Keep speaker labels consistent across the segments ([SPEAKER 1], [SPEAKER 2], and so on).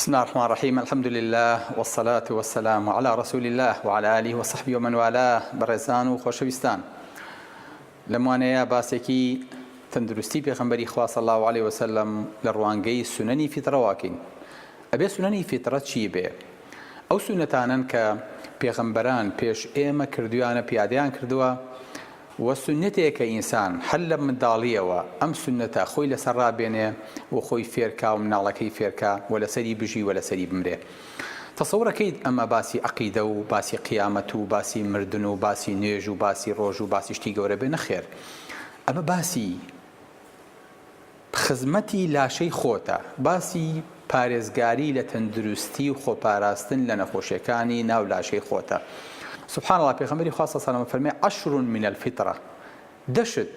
[SPEAKER 1] بسم الله الرحمن الرحيم. الحمد لله والصلاة والسلام على رسول الله وعلى آله وصحبه ومن والاه. بەڕێزان و خۆشەویستان، لەموانەیە باسێکی تەندروستی پێغەمبەری خوا صلی الله عليه وسلم لە ڕوانگەی سنەنی فیترەواکەین. ئەبێ سنەنی فیترە چی بێ؟ ئەو سنەتانن کە پێغەمبەران پێش ئێمە کردویانە، پیادەیان کردووە، و سنەتێکە ئینسان هەر لە منداڵیەوە ئەم سنەتە خۆی لەسەر ڕابێنێ و خۆی فێرکا و مناڵەکەی فێرکا و لەسەری بژی و لەسەری بمرێ. تەسەوڕەکەیت ئەمە باسی عەقیدە و باسی قیامەت و باسی مردن و باسی نوێژ و باسی ڕۆژ و باسی شتی گەورە بێ؟ نەخێر، ئەمە باسی خزمەتی لاشەی خۆتە، باسی پارێزگاری لە تەندروستی و خۆپاراستن لە نەخۆشیەکانی ناو لاشەی خۆتە. سبحان الله، پێغەمبەری خوا صلی الله علیه و سلم فەرمێ عەشر من الفطرة، دەشت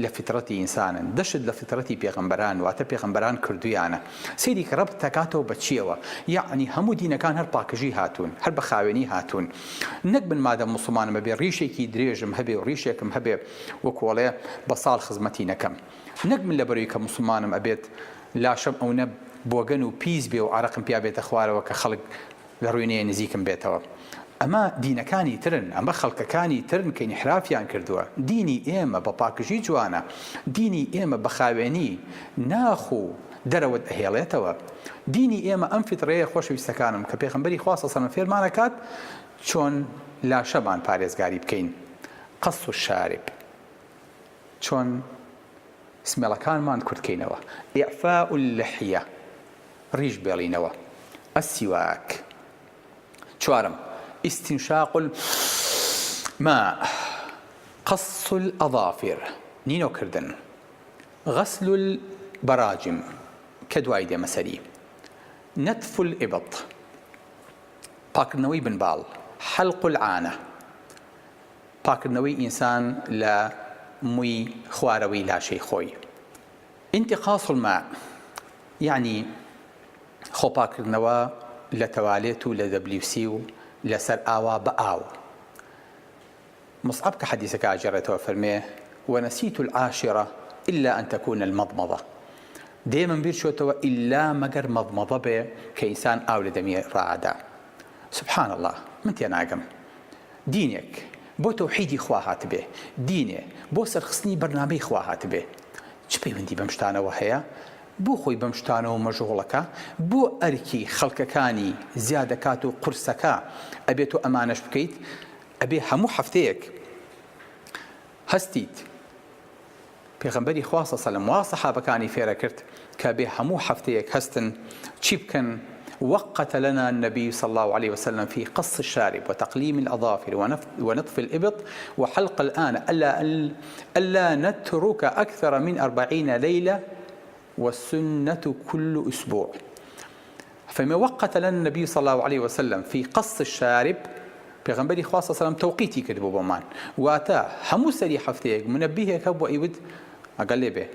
[SPEAKER 1] لە فطرەتی ئینسانن، دەشت لە فطرەتی پێغەمبەران، واتە پێغەمبەران کردویانە. سەیری کە ڕەبت دەکاتەوە بە چیەوە؟ یعنی هەموو دینەکان هەر پاکژی هاتوون، هەر بە خاوێنی هاتوون. نەک بن مادەم موسڵمانم بێ ڕیشێکی درێژم هەبێ و ڕیشێکم هەبێ وەکوڵێ بە ساڵ خزمەتی نەکەم. نەک من لەبەرەوەی کە موسڵمانم ئەبێت لاشەم ئەوە بۆگەن و پیس بێ و عەرەقم پیا بێتە خوارەوە کە خەڵک لە ڕوێنەیە نزیکم بێتەوە. ئەمە دینەکانی ترن، ئەمە خەڵکەکانی ترن کە انحرافیان کردووە. دینی ئێمە بە پاکژی جوانە، دینی ئێمە بە خاوێنی ناخ و دەرەوەت ئەهێڵێتەوە. دینی ئێمە ئەم فترەیە خۆشەویستەکانم کە پێغەمبەری خوا صلی الله علیه و سلم فێرمانەکات چۆن لاشەمان پارێزگاری بکەین. قەص الشارب، چۆن سمێڵەکانمان کورتکەینەوە. ئیعفاء اللحیە، ڕیش بێڵینەوە. السواک. چوارم، استنشاق الماء. قص الأظافر، نینۆ کردن. غسل البراجم کە دوای دێمە سەری. نتف الإبط، پاکردنەوەی بنباڵ. حلق العانە، پاکردنەوەی ئینسان لە مووی خوارەوەی لاشەی خۆی. انتقاص الماء، یعنی خۆپاکردنەوە لە تەوالێت و لە دەبلیوسی و لەسەر ئاوا بە ئاو. مصعب کە حەدیثەکە ئاجێڕێتەوە فەرمێ وەنەسیت العاشرة إلا أن تكون المضمضة، دێ من بیر چۆتەوە ئیلا مەگەر مەضمەضە بێ کە ئینسان ئاو لە دەمی ڕائەدا. سبحان الله، من تێ ناگەم. دینێک بۆ تەوحیدی خوا هاتبێ، دینێ بۆ سەرخستنی بەرنامەی خوا هاتبێ، چ پەیوەندی بەم شتانەوە هەیە؟ بۆ خۆی بەم شتانەوە مەژغوڵەکە، بۆ ئەرکی خەڵکەکانی زیادەکات و قورسەکە ئەبێت و ئەمانەش بکەیت؟ ئەبێ هەموو هەفتەیەک هەستیت. پێغەمبەری خوا صلی الله علیه و سلم وا سەحابەکانی فێرە کرد کە بێ هەموو هەفتەیەک هەستن چی بکەن؟ وقت لنا النبي صلى الله عليه وسلم في قص الشارب وتقليم الأظافر ونطف الإبط وحلق الآن ألا نترك أكثر من 40 ليلة والسنة كل أسبوع. فما وقت لنا النبي صلى الله عليه وسلم في قص الشارب، پیغمبری خوا صلی الله علیه و سلم توقیتی کرد بۆ بۆمان، واتە هەموو سەری هەفتەیەک منەبیهێکە بۆ ئیود ئەگەر لێ بێ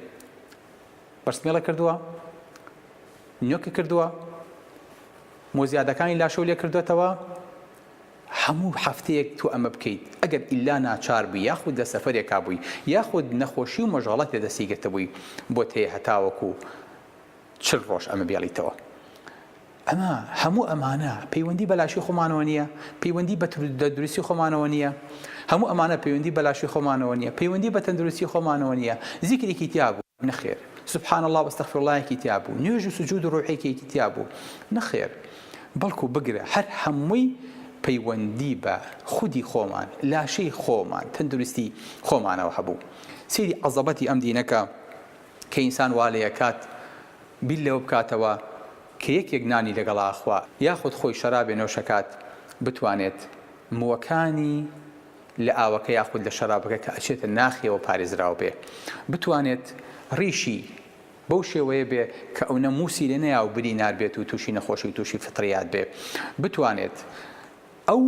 [SPEAKER 1] بەرسمێڵە کردووە، نوێکە کردووە، مۆزیادەکانی لاشە لێ کردوێتەوە، هەموو هەفتەیەک تو ئەمە بکەیت. ئەگەر ئیلا ناچار بووی یاخود لە سەفەرێکا بووی یاخود نەخۆشی و مەژاڵەت لێدەستی گرتە بووی بۆ تێ هەتاوەکو 40 ڕۆژ ئەمە بێڵیتەوە. ئەمە هەموو ئەمانە پەیوەندی بە لاشی خۆمانەوە نییە، پەیوەندی بە تەندروستی خۆمانەوە نییە. هەموو ئەمانە پەیوەندی بە لاشی خۆمانەوە نییە، پەیوەندی بە تەندروستی خۆمانەوە نییە. زیکرێکی تیا بوو؟ نەخێر. سبحان الله واستغفر اللهێکی تیا بوو، نوێژ و سجود و ڕوحێکی تیا بوو؟ نەخێر. بەڵکو بگرە هەر هەمووی پەیوەندی بە خودی خۆمان، لاشەی خۆمان، تەندروستی خۆمانەوە هەبوو. سێری عەزەبەتی ئەم دینەکە کە ئینسان وا لێ یەکات بیل لەوە بکاتەوە کە یەکێک نانی لەگەڵا خوا یاخود خۆی شەرابێ نۆشەکات بتوانێت مووەکانی لە ئاوەکە یاخود لە شەرابەکە کە ئەچێتە ناخیەوە پارێزراو بێ، بتوانێت ڕیشی بەو شێوەیە بێ کە ئەو نەموسی لێ نەیا و بری ناربێت و تووشی نەخۆشی و تووشی فتریات بێ، بتوانێت ئەو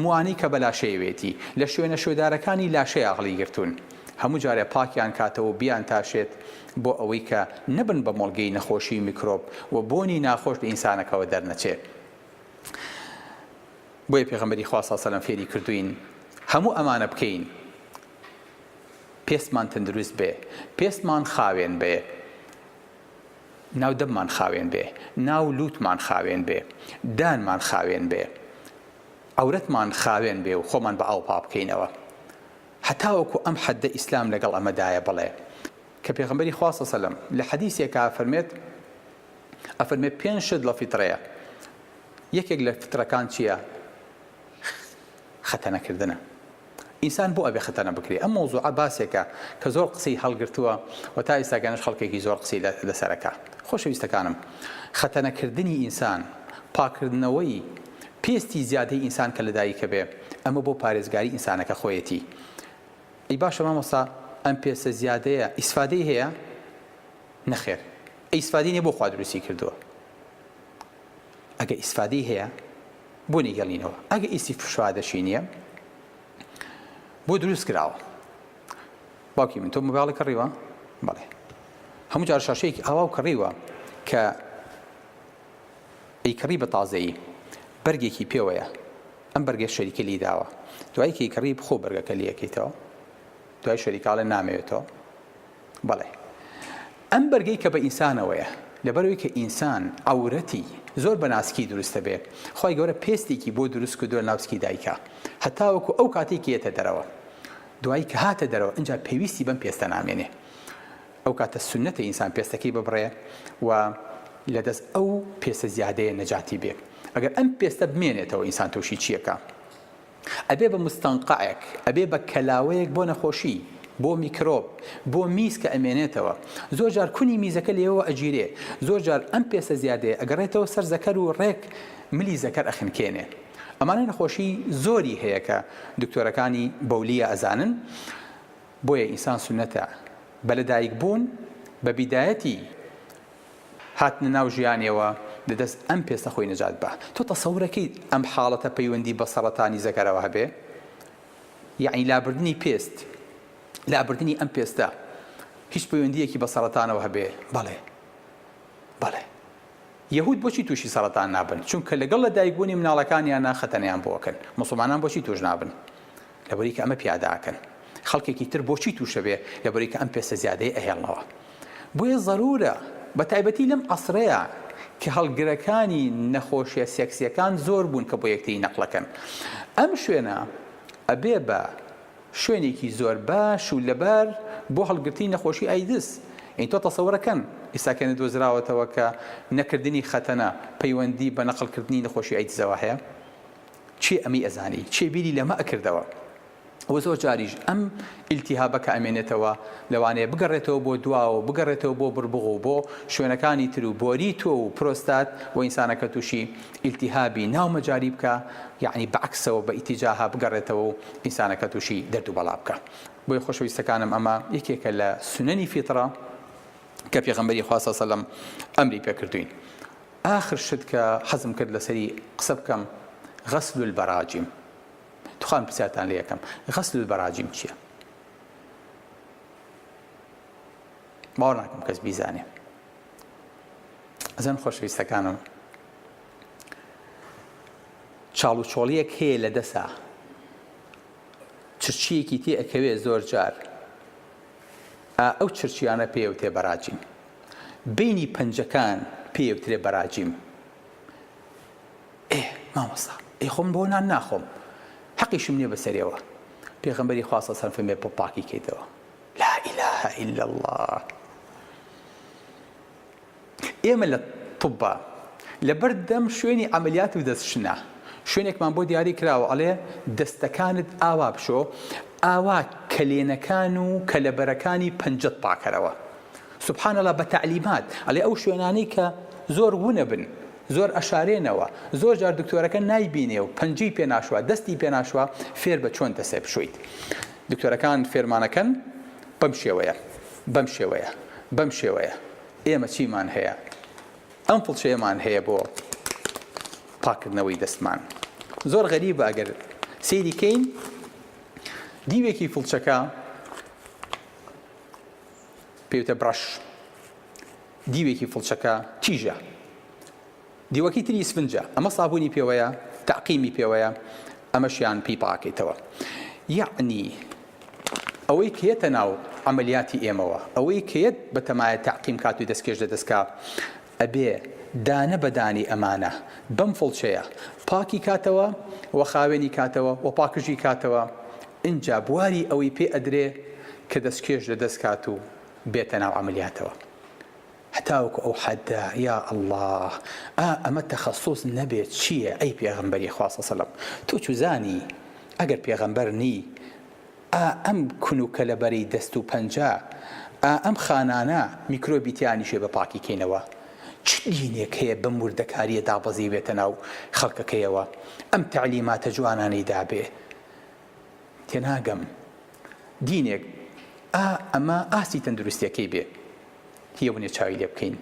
[SPEAKER 1] موانەی کە بە لاشەیەوێتی لە شوێنە شوێدارەکانی لاشەی ئاغڵی گرتوون هەموو جارێ پاکیان کاتەوە بیان تاشێت بۆ ئەوەی کە نەبن بە مۆڵگەی نەخۆشی میکرۆب و بۆنی ناخۆش لە ئینسانەکەەوە دەرنەچێت. بۆیە پێغەمبەری خوا صلی الله علیه و سلم فێری کردوین هەموو ئەمانە بکەین، پێستمان تەندروست بێ، پێستمان خاوێن بێ، ناو دەممان خاوێن بێ، ناو لووتمان خاوێن بێ، دانمان خاوێن بێ، عەورەتمان خاوێن بێ و خۆمان بە ئاو پاک بکەینەوە. هەتاوەکو ئەم حەدە ئیسلام لەگەڵ ئەمەدایە بڵێ کە پێغەمبەری خوا صلی الله علیه و سەلەم لە حەدیثێکە ئەفەرمێت 5 شت لە فیترەیە. یەکێک لە فیترەکان چییە؟ خەتەنەکردنە. ئینسان بۆ ئەبێ خەتەنە بکرێ. ئەم مەوزوعە باسێکە کە زۆر قسەی هەڵگرتووە و تا ئێستاگەنش خەڵکێکی زۆر قسەی لەسەرەکە. خۆشەویستەکانم، خەتەنەکردنی ئینسان، پاکردنەوەی پێستی زیادەی ئینسان کە لەدایکە بێ، ئەمە بۆ پارێزگاری ئینسانەکە خۆیەتی. ئەی باشە مامۆستا ئەم پێستە زیادەیە ئیسفادەی هەیە؟ نەخێر. ئیسفادەی نییە بۆ خوا دروستی کردووە. ئەگە ئیسفادەی هەیە بۆ نیگەڵینەوە. ئەگە ئیسفادەشی نییە بۆ دروست کراوە. باوکی من تۆ مۆبایڵی کڕیوە؟ بەڵێ. هەموو جار شاشەیەکی ئاوا کڕیوە کە ئەیکڕی بە تازەیی بەرگێکی پێوەیە، ئەم بەرگە شەریکە لی داوە، دوای کە ئەیکڕی بخۆ بەرگەکە لیەکەیتەوە، دوای شەریکاڵێ نامەوێتەوە. بەڵێ ئەم بەرگەی کە بە ئینسانەوەیە، لەبەرەوەی کە ئینسان عەورەتی زۆر بە ناسکی دروستە بێ، خۆی گەورە پێستێکی بۆ دروست کردووە ناوسکی دایکە، هەتاوەکو ئەو کاتێکی هێتە دەرەوە، دوایی کە هاتە دەرەوە ئەنجا پێویستی بەم پێستە نامێنێ. ئەو کاتە سونەتە ئینسان پێستەکەی ببڕێ و لەدەست ئەو پێستە زیادەیە نەجاتی بێ. ئەگەر ئەم پێستە بمێنێتەوە ئینسان تۆشی چیەکە؟ ئەبێ بە مستەنقەعێک، ئەبێ بە کەلاوەیەک بۆ نەخۆشی، بۆ میکرۆب، بۆ میز کە ئەمێنێتەوە. زۆر جار کونی میزەکە لێەوە ئەگیرێ، زۆر جار ئەم پێستە زیادەیە ئەگەڕێتەوە سەر زەکەر و ڕێک ملی زەکەر ئەخنکێنێ. ئەمانە نەخۆشی زۆری هەیە کە دکتۆرەکانی بەولیە ئەزانن. بۆیە ئینسان سونەتە بە لەدایک بوون بە بیدایەتی هاتنە ناو ژیانیەوە دەدەست ئەم پێستە خۆی نەجات بە. تۆ تەسەورەکەی ئەم حاڵەتە پەیوەندی بە سەرەتانی زەکەرەوە هەبێ؟ یعنی لابردنی پێست، لابردنی ئەم پێستە هیچ پەیوەندیەکی بە سەرەتانەوە هەبێ؟ بەڵێ بەڵێ. یەهود بۆچی تووشی سەرەتان نابن؟ چونکە لەگەڵ لەدایکبوونی مناڵەکانیان خەتەنیان بۆکەن. موسڵمانان بۆچی توش نابن؟ لەبەری کە ئەمە پیاداکەن. خەڵکێکی تر بۆچی تووشە بێ؟ لەبەری کە ئەم پێستە زیادەی ئەهێڵنەوە. بۆیە ضرورە بە تایبەتی لەم عەسرەیە کە هەڵگرەکانی نەخۆشیە سێکسیەکان زۆر بوون کە بۆ یەکتری نەقڵەکەن، ئەم شوێنە ئەبێ بە شوێنێکی زۆر باش و لەبەر بۆ هەڵگرتی نەخۆشی ئایدس. ئین تۆ تەسەورەکەن ئێستاکەنە دۆزراوەتەوە کە نەکردنی خەتەنە پەیوەندی بە نەقڵکردنی نەخۆشی ئایدزەوە هەیە. چێ ئەمی ئەزانی؟ چێ بیری لەمە ئەکردەوە؟ و زۆر جاریش ئەم ئیلتیهابەکە ئەمێنێتەوە لەوانەیە بگەڕێتەوە بۆ دواوە، بگەڕێتەوە بۆ بڕبغ و بۆ شوێنەکانی تر و بۆری تۆ و پرۆستات و ئینسانەکە تووشی ئیلتیهابی ناومەجاری بکە، یعنی بەعکسەوە بە ئیتیجاها بگەڕێتەوە و ئینسانەکە تووشی دەرد و بەڵا بکە. بۆیە خۆشەویستەکانم ئەمە یەکێکە لە سنەنی فیترە کە پێغەمبەری خوا صلی الله علیه و سەلەم ئەمری پێکردوین. ئاخر شت کە حەزم کرد لەسەری قسە بکەم غەسل البەراجیم. توخان پرسیارتان لێ یەکەم، غەسل البەراجیم چییە؟ باوەڕ ناکەم کەس بیزانێ. ئەزان خۆشەویستەکانم، چاڵ و چۆڵیەک هەیە لە دەسا، چرچیەکی تێ ئەکەوێ زۆر جار، ئەو چرچیانە پێوتێ بەراجیم. بینی پەنجەکان پێوترێ بەراجیم. مامۆستا خۆم بۆ نان ناخۆم، حەقیشم نییە بەسەرەوە. پێغەمبەری خوا صلی الله علیه و سەلەم بۆ پاکی کەیتەوە. لا إله إلا الله. ئێمە لە طبا لەبەردەم شوێنی عەمەلیات و دەستشنە شوێنێکمان بۆ دیاری کراوە، ئەڵێ دەستەکانت ئاوا بشۆ، ئاوا کەلێنەکان و کەلەبەرەکانی پەنجەت پاکەرەوە. سوبحان الله بە تعلیمات ئەڵێ ئەو شوێنانەی کە زۆر وونە بن، زۆر ئەشارێنەوە، زۆر جار دکتۆرەکە نایبینێ و پەنجەی پێ ناشوە، دەستی پێ ناشوە، فێر بە چۆن دەسێ بشۆیت. دکتۆرەکان فێرمانەکەن بەم شێوەیە، بەم شێوەیە، بەم شێوەیە. ئێمە چیمان هەیە؟ ئەم فڵچەیەمان هەیە بۆ پاکردنەوەی دەستمان. زۆر غەریبە ئەگەر سەیری کەین، دیوێکی فڵچەکە پێوتە برەش، دیوێکی فڵچەکە تیژە، دیوەکی تری سفنجە، ئەمە سابوونی پێوەیە، تەعقیمی پێوەیە، ئەمەشیان پێی پاکەیتەوە. یعنی ئەوەی کێتە ناو عملیاتی ئێمەوە ئەوەی کەیت بەتەمایە تاقیم کات و دەستکێش دەدەستکا ئەبێ دانە بەدانی ئەمانە بەم فڵچەیە پاکی کاتەوە و خاوێنی کاتەوە و پاکژی کاتەوە ئینجا بواری ئەوەی پێ ئەدرێ کە دەستکێش دەدەستکات و بێتە ناو عملیاتەوە هەتاوەکو ئەو حەددا یا ئەڵڵاه ئەمە تەخەسوس نەبێت چییە ئەی پێغەمبەری خوا سەڵ سەلەم تۆ چوزانی ئەگەر پێغەمبەر نی ئەم کونوکە لە بەری دەست و پەنجە ئەم خانانە میکرۆبیتیانیشێ بە پاکی کەینەوە چ دینێک هەیە بەم وردەکاریە دابەزی بێتە ناو خەڵکەکەیەوە ئەم تەعلیماتە جوانانەی دابێ تێناگەم دینێک ئەمە ئاسی تەندروستیەکەی بێ هی ئەوە نیە چاوی لێ بکەین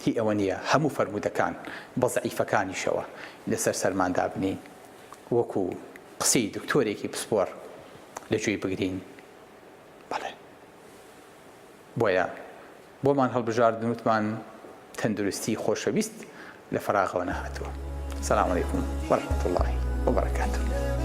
[SPEAKER 1] هی ئەوە نییە هەموو فەرمودەکان بە زەعیفەکانیشەوە لەسەر سەرماندا بنین وەکو قسەی دکتۆرێکی پسپۆر لەگوێی بگرین بەڵێ بۆیە بۆمان هەڵبژاردن وتمان تەندروستی خۆشەویست لە فەراغەوە نەهاتووە. سەلام عەلەیکوم وەرەحمەتوڵڵاهی وبەرەکاتوه.